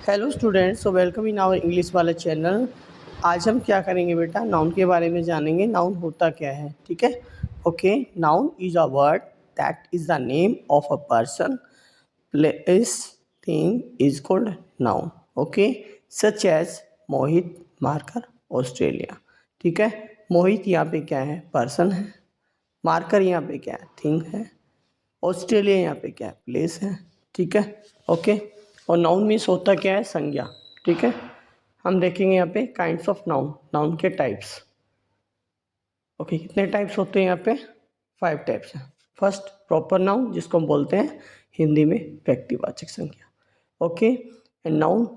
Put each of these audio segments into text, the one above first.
Hello students, so welcome in our English वाला channel. आज हम क्या करेंगे बेटा, नाउन के बारे में जानेंगे। नाउन होता क्या है, ठीक है। Okay, noun is a word that is the name of a person, place, thing is called noun. Okay, such as Mohit marker Australia. ठीक है, मोहित यहाँ पे क्या है, पर्सन है। मार्कर यहाँ पे क्या है, थिंग है। ऑस्ट्रेलिया यहाँ पे क्या है, प्लेस है। ठीक है, ओके। और नाउन मीन्स होता क्या है, संज्ञा। ठीक है, हम देखेंगे यहाँ पे काइंड्स ऑफ नाउन, नाउन के टाइप्स। ओके, कितने टाइप्स होते हैं यहाँ पे, 5 टाइप्स हैं। फर्स्ट, प्रॉपर नाउन, जिसको हम बोलते हैं हिंदी में व्यक्तिवाचक संज्ञा। Okay, and noun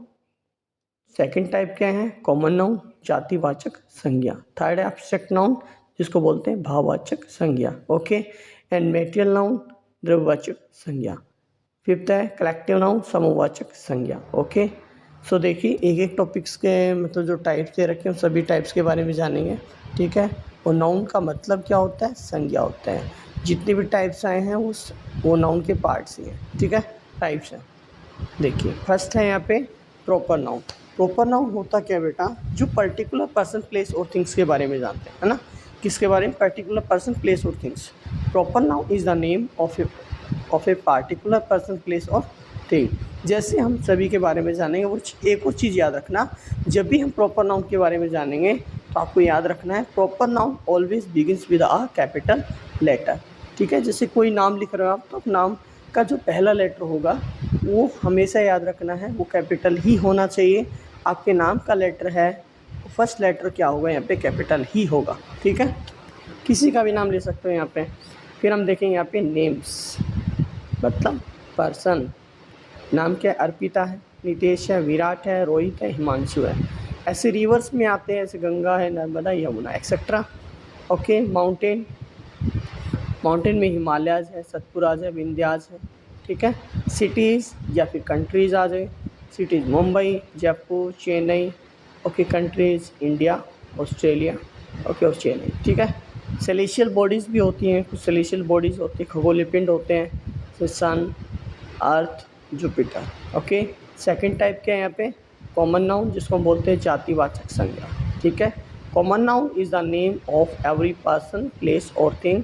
second type क्या है, कॉमन नाउन, जातिवाचक संज्ञा। थर्ड एब्स्ट्रैक्ट नाउन, जिसको बोलते हैं भाववाचक संज्ञा। ओके, एंड मेटेरियल नाउन, द्रव्यवाचक संज्ञा। फिफ्थ है कलेक्टिव नाउन, समूहवाचक संज्ञा। ओके, सो देखिए एक एक टॉपिक्स के मतलब जो टाइप्स दे रखे हैं सभी टाइप्स के बारे में जानेंगे। ठीक है, और नाउन का मतलब क्या होता है, संज्ञा होता है। जितने भी टाइप्स आए हैं वो नाउन के पार्ट्स ही हैं। ठीक है, टाइप्स हैं। देखिए फर्स्ट है यहाँ पे प्रॉपर नाउन। प्रॉपर नाउन होता क्या बेटा, जो पर्टिकुलर पर्सन, प्लेस और थिंग्स के बारे में जानते हैं, है ना। किसके बारे में, पर्टिकुलर पर्सन, प्लेस और things. Proper noun is the name of a particular person, place और थिंग। जैसे हम सभी के बारे में जानेंगे, वो एक और चीज़ याद रखना, जब भी हम प्रॉपर नाउन के बारे में जानेंगे तो आपको याद रखना है proper noun always begins with a capital letter. ठीक है, जैसे कोई नाम लिख रहे हो आप, तो नाम का जो पहला लेटर होगा वो हमेशा याद रखना है, वो कैपिटल ही होना चाहिए। आपके नाम का लेटर है, फर्स्ट लेटर क्या होगा यहाँ पे, कैपिटल ही होगा। ठीक है, किसी का भी नाम ले सकते हो यहाँ पे। फिर हम देखेंगे यहाँ पे नेम्स, मतलब पर्सन। नाम क्या है, अर्पिता है, नितेश है, विराट है, रोहित है, हिमांशु है। ऐसे रिवर्स में आते हैं, जैसे गंगा है, Narmada, Yamuna, etcetera. Okay, mountain, mountain में हिमालयाज है, सतपुराज है, विंध्याज है। ठीक है, सिटीज़ या फिर कंट्रीज़ आ जाए, cities Mumbai, Jaipur, Chennai. Okay, countries India, Australia. Okay, और चेन्नई। ठीक है, सेलेशियल बॉडीज़ भी होती हैं, कुछ सेलेशियल बॉडीज़ होती हैं, खगोलीय पिंड होते हैं, जैसे सन, अर्थ, जुपिटर। ओके, सेकंड टाइप क्या है यहाँ पे, कॉमन नाउन, जिसको हम बोलते हैं जातिवाचक संज्ञा। ठीक है, common noun is the name of every person, place और thing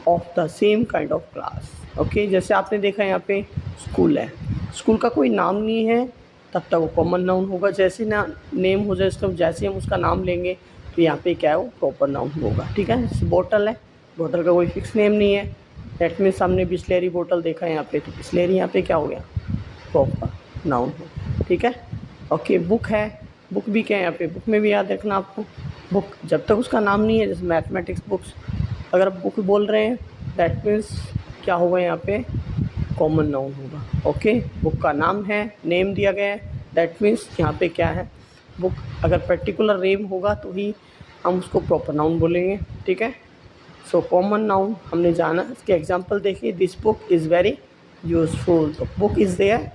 of the same kind of class. Okay, जैसे आपने देखा यहाँ पे स्कूल है, स्कूल का कोई नाम नहीं है तब तक वो कॉमन नाउन होगा। जैसे ना नेम हो जाए उसका, जैसे हम उसका नाम लेंगे तो यहाँ पे क्या है, वो प्रॉपर नाउन होगा। ठीक है, जैसे बोतल है, बोतल का कोई फिक्स नेम नहीं है, दैट मीन्स हमने बिस्लेरी बोतल देखा है यहाँ पे, तो बिस्लेरी यहाँ पे क्या हो गया, प्रॉपर नाउन हो। ठीक है, ओके, बुक है, बुक भी क्या है यहाँ पे, बुक में भी याद रखना आपको, बुक जब तक उसका नाम नहीं है, जैसे मैथमेटिक्स बुक्स, अगर आप बुक बोल रहे हैं दैट मीन्स क्या होगा यहाँ पे, कॉमन नाउन होगा। ओके, बुक का नाम है, नेम दिया गया है, दैट मीन्स यहाँ पे क्या है, बुक। अगर पर्टिकुलर नेम होगा तो ही हम उसको प्रॉपर नाउन बोलेंगे। ठीक है, सो कॉमन नाउन हमने जाना, इसके एग्जांपल देखिए, this book is very useful, तो book is there,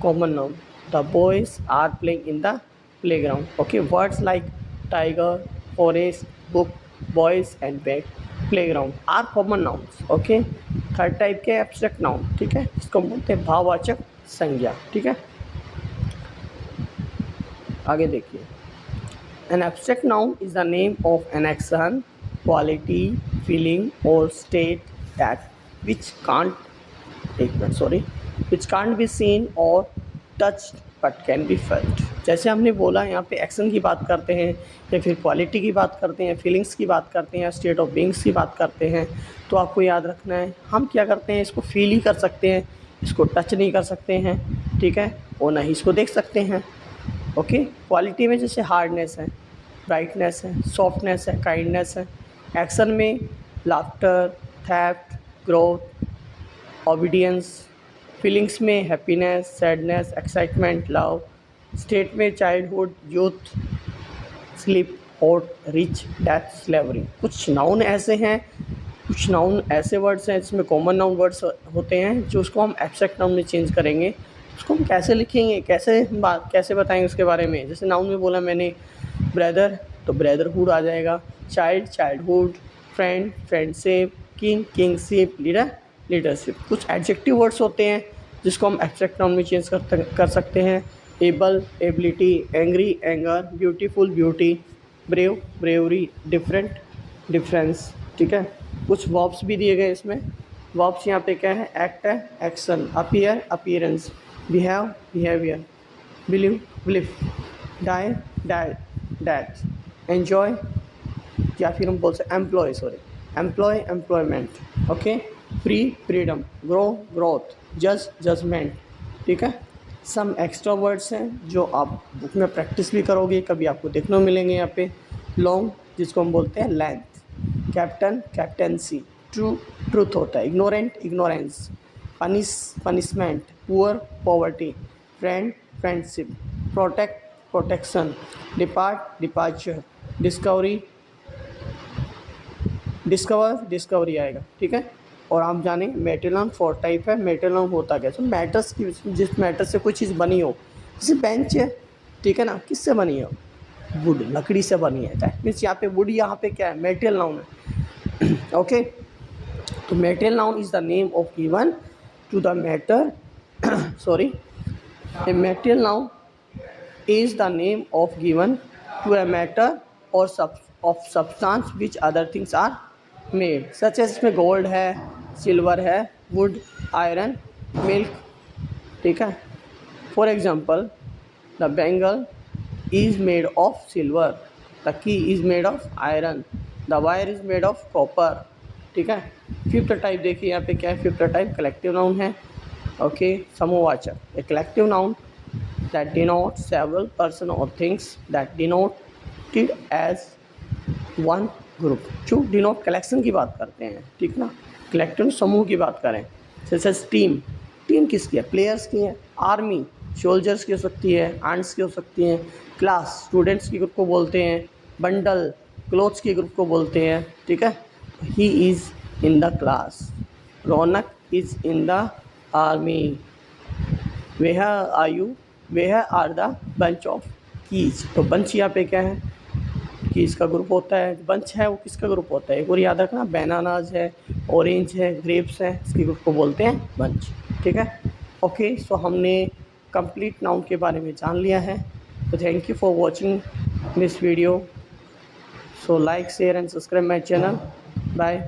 common noun. The boys are playing in the playground. Okay, words like tiger, forest, book, boys and bag, playground are common nouns. Okay, third type के abstract noun. ठीक है, इसको बोलते हैं भाववाचक संज्ञा। ठीक है, आगे देखिए, an abstract noun is the name of an action, quality, feeling और स्टेट दैट विच कांट, एक मिनट sorry, which can't be seen और touched but can be felt. जैसे हमने बोला यहाँ पे एक्शन की बात करते हैं, या फिर क्वालिटी की बात करते हैं, फीलिंग्स की बात करते हैं, या स्टेट ऑफ बीइंग्स की बात करते हैं, तो आपको याद रखना है हम क्या करते हैं, इसको फील ही कर सकते हैं, इसको टच नहीं कर सकते हैं। ठीक है, और ना ही इसको देख सकते हैं। ओके, क्वालिटी में जैसे हार्डनेस है, ब्राइटनेस है, सॉफ्टनेस है, काइंडनेस है। एक्शन में laughter, theft, growth, obedience. Feelings में happiness, sadness, excitement, love. State में childhood, youth, sleep, hot, rich, death, slavery. कुछ नाउन ऐसे हैं, कुछ नाउन ऐसे वर्ड्स हैं जिसमें कॉमन नाउन वर्ड्स होते हैं, जो उसको हम एब्स्ट्रैक्ट नाउन में चेंज करेंगे। उसको हम कैसे लिखेंगे, कैसे बताएंगे उसके बारे में। जैसे नाउन में बोला मैंने ब्रदर, तो ब्रदरहुड आ जाएगा, child, childhood, friend, friendship, king, kingship, leader, leadership. कुछ एडजेक्टिव वर्ड्स होते हैं जिसको हम एब्स्ट्रैक्ट नाउन में चेंज कर सकते हैं। Able, ability, angry, anger, beautiful, beauty, brave, bravery, different, difference. ठीक है, कुछ वर्ब्स भी दिए गए इसमें। वर्ब्स यहाँ पे क्या है? एक्ट है, action, appear, appearance, behave, behaviour, believe, belief, die, die, death, enjoy, या फिर हम बोल सकते employ, sorry, employ, employment. Okay, free, freedom, grow, growth, जज, जजमेंट। ठीक है, सम एक्स्ट्रा वर्ड्स हैं जो आप बुक में प्रैक्टिस भी करोगे, कभी आपको देखने को मिलेंगे यहाँ पे। लॉन्ग, जिसको हम बोलते हैं length, captain, captaincy, true, truth होता है, ignorant, ignorance, punish, punishment, poor, poverty, friend, friendship, protect, protection, depart, departure, discovery, discover, discovery आएगा। ठीक है, और आप जानेंगे मेटल नाउन 4 टाइप है। मेटल नाउन होता क्या है? मैटर्स की, जिस मैटर से कोई चीज़ बनी हो, जैसे बेंच है, ठीक है ना, किससे बनी है? वुड, लकड़ी से बनी है। दैट मीन्स यहाँ पे वुड, यहाँ पे क्या है? मेटल नाउन है। ओके, तो metal noun is the name of given to the matter sorry, a metal noun is the name of given to a matter or of substance which other things are made, such as इसमें gold है, silver है, wood, iron, milk. ठीक है, for example the bangle is made of silver, the key is made of iron, the wire is made of copper. ठीक है, fifth type देखिए यहाँ पे क्या है? फिफ्थ टाइप कलेक्टिव नाउन है। ओके, समूहवाचक, a collective noun that denote several person or things that denoted as one group। जो डिनोट कलेक्शन की बात करते हैं, ठीक ना, कलेक्टिव समूह की बात करें, जैसे टीम, टीम किसकी है? प्लेयर्स की है। आर्मी, सोल्जर्स की हो सकती है, आंट्स की हो सकती हैं। क्लास, स्टूडेंट्स की ग्रुप को बोलते हैं। बंडल, क्लोथ्स की ग्रुप को बोलते हैं। ठीक है, he is in the class, Raunak is in the army, where are you, where are the bunch of keys. तो बंच यहाँ पे क्या है? कीज का ग्रुप होता है। बंच है वो किसका ग्रुप होता है? एक और याद रखना, बनानाज है, ऑरेंज है, ग्रेप्स है, इसके ग्रुप को बोलते हैं बंच। ठीक है, ओके, सो हमने कंप्लीट नाउन के बारे में जान लिया है। तो thank you for watching this video. So like, share and subscribe my channel. Bye.